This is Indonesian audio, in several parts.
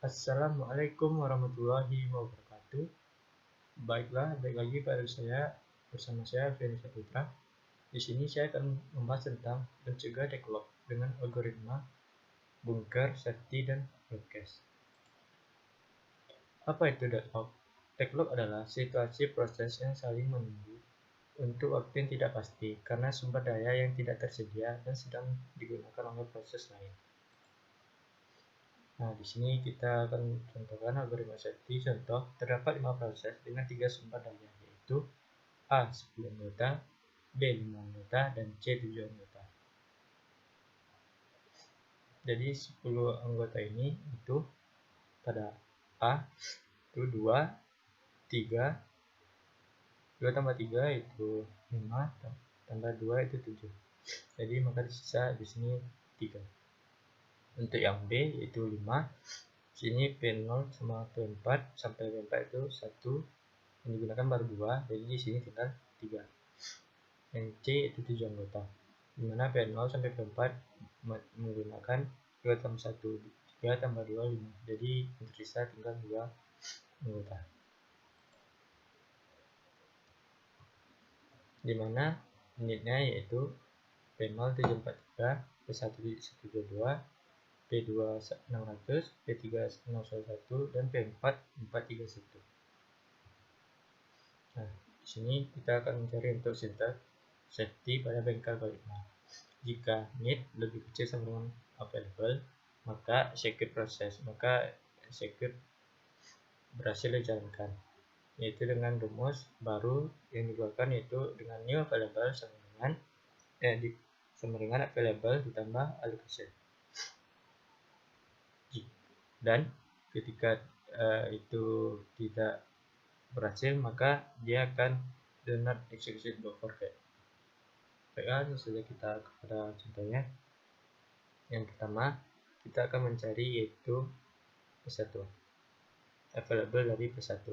Assalamualaikum warahmatullahi wabarakatuh. Baiklah, balik lagi bersama saya Ferry Saputra. Di sini saya akan membahas tentang mencegah deadlock dengan algoritma bunker, safety, dan broadcast. Apa itu deadlock? Deadlock adalah situasi proses yang saling menunggu untuk waktu yang tidak pasti karena sumber daya yang tidak tersedia dan sedang digunakan oleh proses lain. Nah, di sini kita akan contohkan algoritma safety. Contoh, terdapat 5 proses dengan 3 sumber daya, yaitu A 10 anggota, B 5 anggota, dan C 7 anggota. Jadi 10 anggota ini itu pada A itu 2, 3, 2 tambah 3 itu 5, tambah 2 itu 7. Jadi maka sisa di sini 3. Untuk yang B yaitu 5. Sini P0 sama P4 sampai P4 itu 1 yang digunakan baru 2, jadi di sini tinggal 3. Yang C itu 7 anggota, dimana P0 sampai P4 menggunakan 2 tambah 1, 3 tambah 2, 5, jadi yang tersisa tinggal 2 anggota, dimana unitnya yaitu P0 743, P1 122, P2 600, P3 011, dan P4 431. Nah, di sini kita akan mencari untuk safety pada bengkel algoritma. Jika need lebih kecil sama dengan available, maka execute proses, maka execute berhasil dijalankan, yaitu dengan rumus baru yang dikeluarkan, yaitu dengan new available sama dengan available ditambah allocation. Dan ketika itu tidak berhasil, maka dia akan do not execute go forget. Baiklah, langsung saja kita kepada contohnya. Yang pertama, kita akan mencari yaitu P1, available dari P1.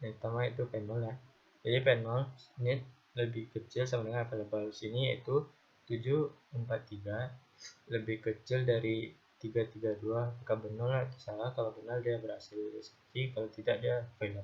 Yang pertama itu P0 ya. Jadi P0 need lebih kecil sama dengan available. Sini yaitu 743 lebih kecil dari 332. Apakah benar atau salah? Kalau benar dia berhasil disebut, kalau tidak dia fail.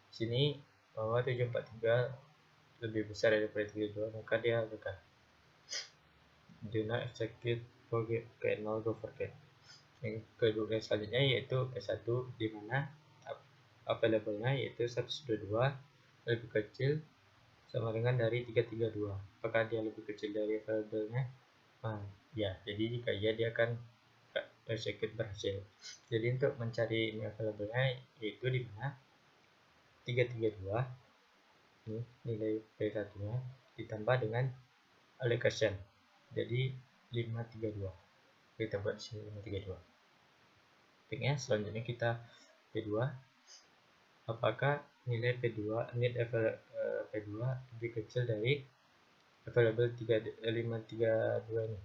Sini bahwa 743 lebih besar daripada 32, maka dia gagal. Do not execute forget P0 go forget. Yang kedua selanjutnya yaitu P1, di mana available-nya yaitu 102 lebih kecil sama dengan dari 332. Apakah dia lebih kecil dari available-nya? Ya, jadi jika iya dia akan execute berhasil. Jadi untuk mencari ini available-nya yaitu di mana 332 ini nilai P1-nya ditambah dengan allocation. Jadi 532. Kita buat di sini 532. Baiknya, selanjutnya kita P2. Apakah nilai P2 lebih kecil dari available 532 ini?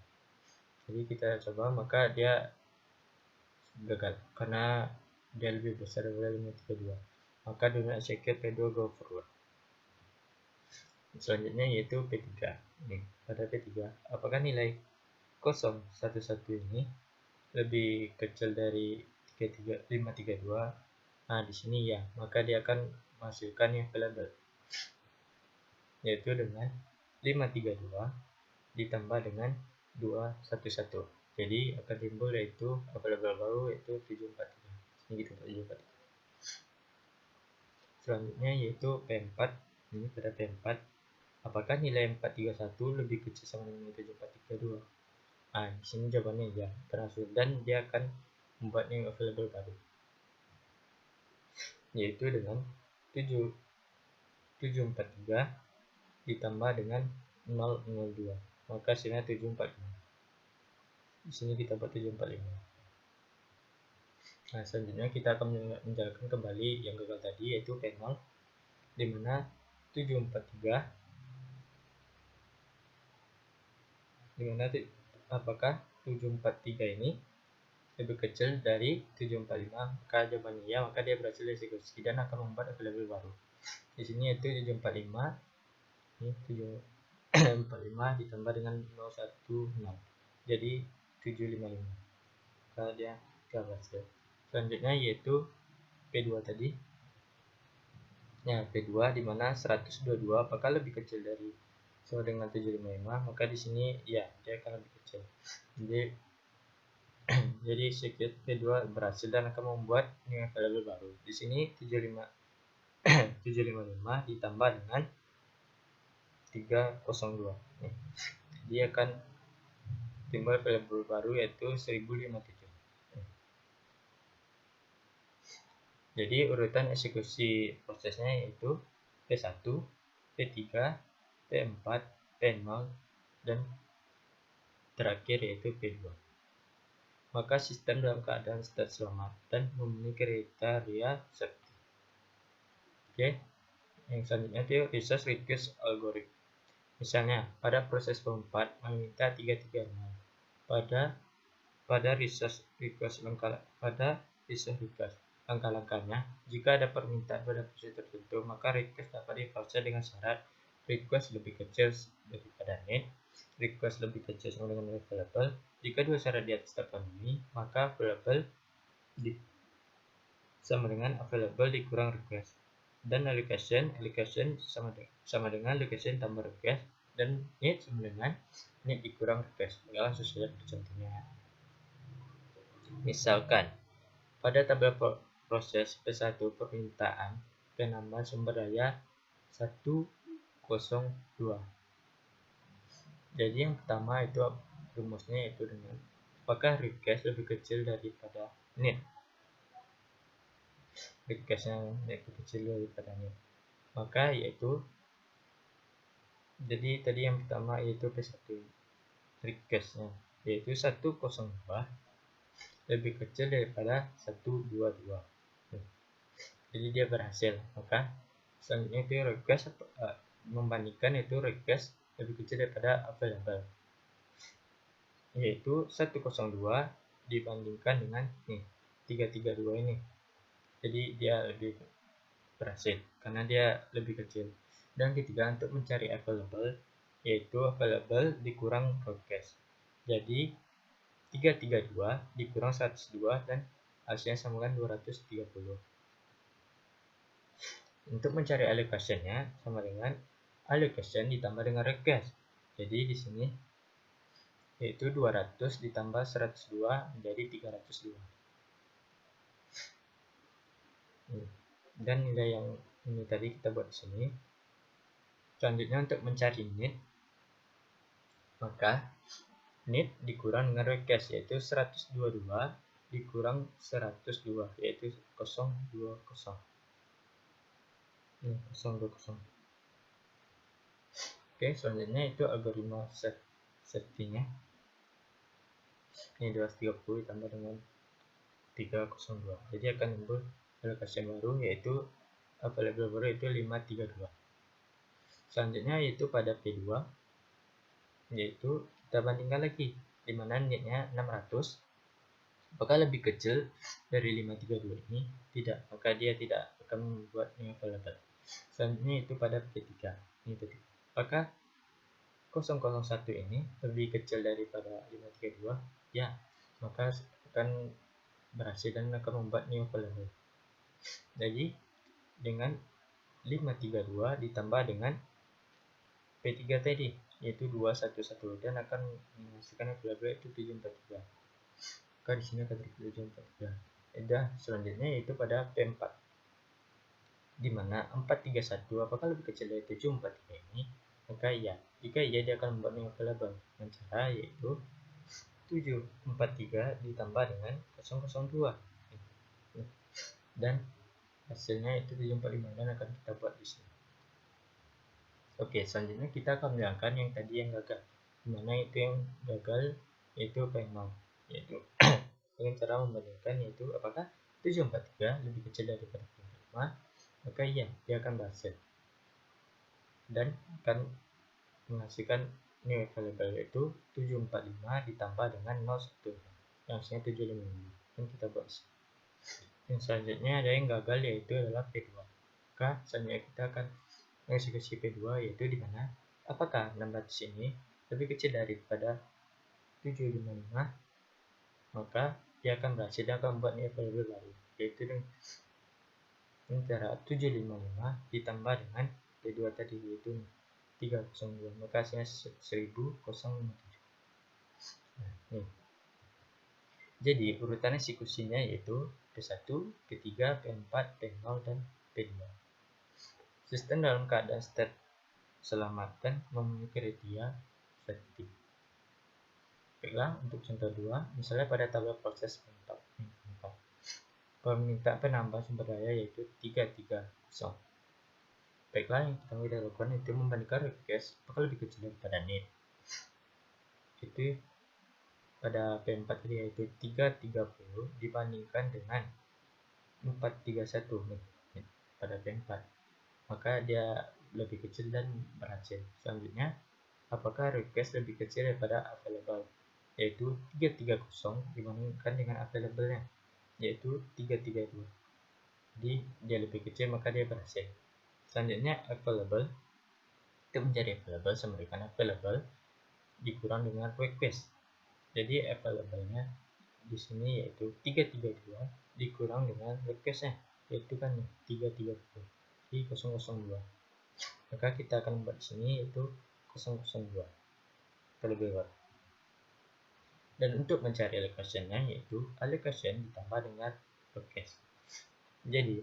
Jadi kita coba, maka dia gagal karena dia lebih besar dari 532. Maka do not execute P2 go forward. Selanjutnya yaitu P3. Pada P3, apakah nilai 011 ini lebih kecil dari 532? Nah, di sini ya, maka dia akan menghasilkan yang available, yaitu dengan 532 ditambah dengan 211. Jadi akan timbul yaitu available baru yaitu 743. Ini kita buat 743. Selanjutnya yaitu P4. Ini pada P4, apakah nilai 431 lebih kecil sama dengan 7432? Nah, di sini jawabannya ya, berhasil, dan dia akan membuat yang available baru, yaitu dengan 743 ditambah dengan 002, maka hasilnya 745. Di sini kita buat 745. Nah, selanjutnya kita akan menjalankan kembali yang gagal tadi, yaitu P0, di mana 743, dimana apakah 743 ini lebih kecil dari 745? Maka jawabannya ya, maka dia berhasil eksekusi dan akan membuat available baru. Di sini yaitu 745, ini 745 ditambah dengan 016, jadi 755. maka dia gak berhasil. Selanjutnya yaitu P2 tadi. Ya, P2 dimana 122 apakah lebih kecil dari sama dengan 755, maka di sini ya dia akan lebih kecil. Jadi circuit P2 berhasil dan akan membuat new available baru. Di sini 755 ditambah dengan 302. Nih, dia akan timbul available baru yaitu 1057. Jadi urutan eksekusi prosesnya yaitu P1, P3, P4, P0 dan terakhir yaitu P2. Maka sistem dalam keadaan start selamat dan memenuhi kriteria safety. Oke, yang selanjutnya itu resource request algorithm. Misalnya pada proses P4 meminta 336. Pada resource request langkah-langkahnya, jika ada permintaan pada proses tertentu, maka request dapat diproses dengan syarat request lebih kecil daripada need, request lebih kecil sama dengan available. Jika dua syarat di atas terpenuhi, maka available sama dengan available dikurang request. Dan allocation sama dengan location tambah request, dan need sama dengan need dikurang request. Langsung saja contohnya. Misalkan pada tabel proses P1 permintaan penambahan sumber daya 102. Jadi yang pertama itu rumusnya itu dengan apakah request lebih kecil daripada need. Requestnya lebih kecil daripada need, maka yaitu jadi tadi yang pertama yaitu P1 requestnya yaitu 102 lebih kecil daripada 122. Jadi dia berhasil. Maka selanjutnya itu request membandingkan itu request lebih kecil daripada available, yaitu 102 dibandingkan dengan 332 ini. Jadi dia lebih berhasil karena dia lebih kecil. Dan ketiga, untuk mencari available yaitu available dikurang request. Jadi 332 dikurang 102 dan hasilnya sama dengan 230. Untuk mencari allocation-nya sama dengan allocation ditambah dengan request. Jadi di sini yaitu 200 ditambah 102 menjadi 302. Dan nilai yang ini tadi kita buat di sini. Selanjutnya untuk mencari need, maka need dikurang dengan request yaitu 122 dikurang 102 yaitu 020. 020. Oke, selanjutnya itu algoritma safety-nya. Ini 230 ditambah dengan 302. Jadi akan timbul allocation baru yaitu available baru yaitu 532. Selanjutnya yaitu pada P2 yaitu kita bandingkan lagi di mana need-nya 600. Apakah lebih kecil dari 532 ini? Tidak, maka dia tidak akan membuat new available. Selanjutnya itu pada P3. Ini P3. Apakah 001 ini lebih kecil daripada 532? Ya, maka akan berhasil dan akan membuat new available. Jadi dengan 532 ditambah dengan P3 tadi yaitu 211 dan akan menghasilkan available itu 743. Maka di sini akan terpilih 743. Dan selanjutnya yaitu pada P4 di mana 431 apakah lebih kecil dari 743 ini? Maka iya. Jika iya, dia akan membuat new available dengan cara yaitu 743 ditambah dengan 002 dan hasilnya itu 745 dan akan kita buat di sini. Oke, selanjutnya kita akan menjalankan yang tadi yang gagal. Dimana itu yang gagal yaitu P0 yaitu dengan cara membandingkan yaitu apakah 743 lebih kecil daripada P5, maka iya, dia akan berhasil dan akan menghasilkan new available yaitu 745 ditambah dengan 01 yang hasilnya 755 dan kita buat. Yang selanjutnya ada yang gagal yaitu adalah P2. Maka selanjutnya kita akan mengeksekusi P2 yaitu di mana apakah 600 ini lebih kecil daripada 755, maka dia akan berhasil, dia akan membuat variable baru, yaitu dengan cara 755 ditambah dengan P2 tadi, yaitu 302, maka hasilnya 1007. Nah, nih. Jadi urutan eksekusinya yaitu P1, P3, P4, P0, dan P2. Sistem dalam keadaan state selamatan memenuhi kriteria safety. Baiklah, untuk contoh 2, misalnya pada tabel proses P4. Permintaan penambah sumber daya yaitu 330. Baiklah, yang pertama kita lakukan itu membandingkan request apakah lebih kecil daripada need. Itu pada P4 tadi yaitu 330 dibandingkan dengan 431 nih, pada P4, maka dia lebih kecil dan berhasil. Selanjutnya, apakah request lebih kecil daripada available, yaitu 330 dibandingkan dengan available-nya yaitu 332. Jadi dia lebih kecil maka dia berhasil. Selanjutnya, available itu menjadi available sama dengan available dikurang dengan request. Jadi available-nya di sini yaitu 332 dikurang dengan request-nya yaitu kan 330, jadi 002. Maka kita akan membuat di sini yaitu 002 terlebih dahulu. Dan untuk mencari allocation-nya yaitu allocation ditambah dengan request. Jadi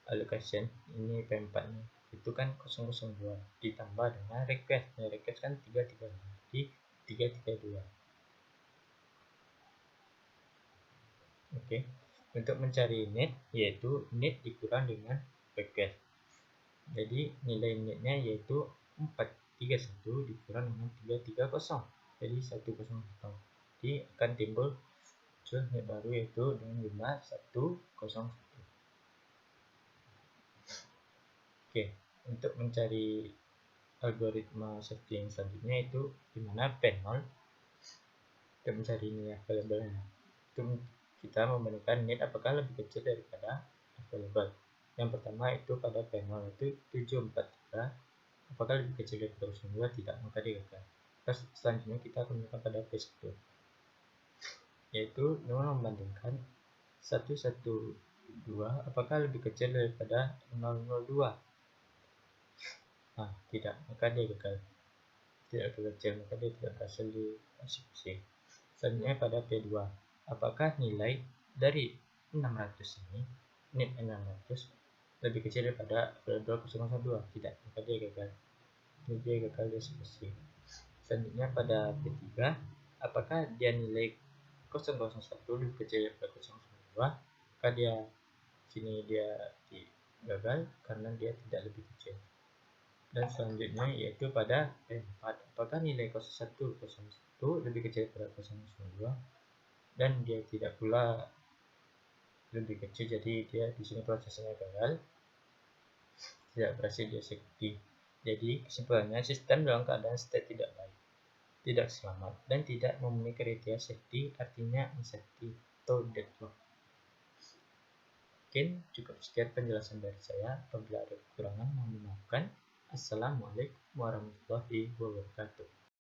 allocation ini P4 nya itu kan 002 ditambah dengan request. Nah, request kan 332, jadi 332. Oke. Untuk mencari net yaitu net dikurang dengan request. Jadi nilai netnya yaitu 431 dikurang dengan 330, jadi 100. Jadi akan timbul net baru yaitu dengan jumlah 101. Oke, untuk mencari algoritma safety yang selanjutnya itu dimana P0 untuk mencari nilai available-nya. Itu kita membandingkan net apakah lebih kecil daripada available. Yang pertama itu pada P0 itu 743, apakah lebih kecil daripada 02? Tidak, maka dia gagal. Terus selanjutnya kita akan menggunakan pada P1 yaitu dengan membandingkan 112 apakah lebih kecil daripada 002. Nah, tidak, maka dia gagal. Tidak lebih kecil, maka dia tidak berhasil dieksekusi. Selanjutnya pada P2, apakah nilai dari 600 ini, net 600 lebih kecil daripada available 002? Tidak, maka dia gagal. Jadi dia gagal dieksekusi. Selanjutnya pada P3, apakah dia nilai 001 lebih kecil daripada 002? Maka dia sini dia gagal karena dia tidak lebih kecil. Dan selanjutnya yaitu pada P4, apakah nilai 0101 lebih kecil daripada 002? Dan dia tidak pula lebih kecil, jadi dia di sini prosesnya gagal, tidak berhasil dieksekusi. Jadi kesimpulannya sistem dalam keadaan state tidak baik, tidak selamat, dan tidak memenuhi kriteria safety, artinya unsafety atau deadlock. Mungkin cukup sekian penjelasan dari saya. Apabila ada kekurangan mohon dimaafkan. Assalamualaikum warahmatullahi wabarakatuh.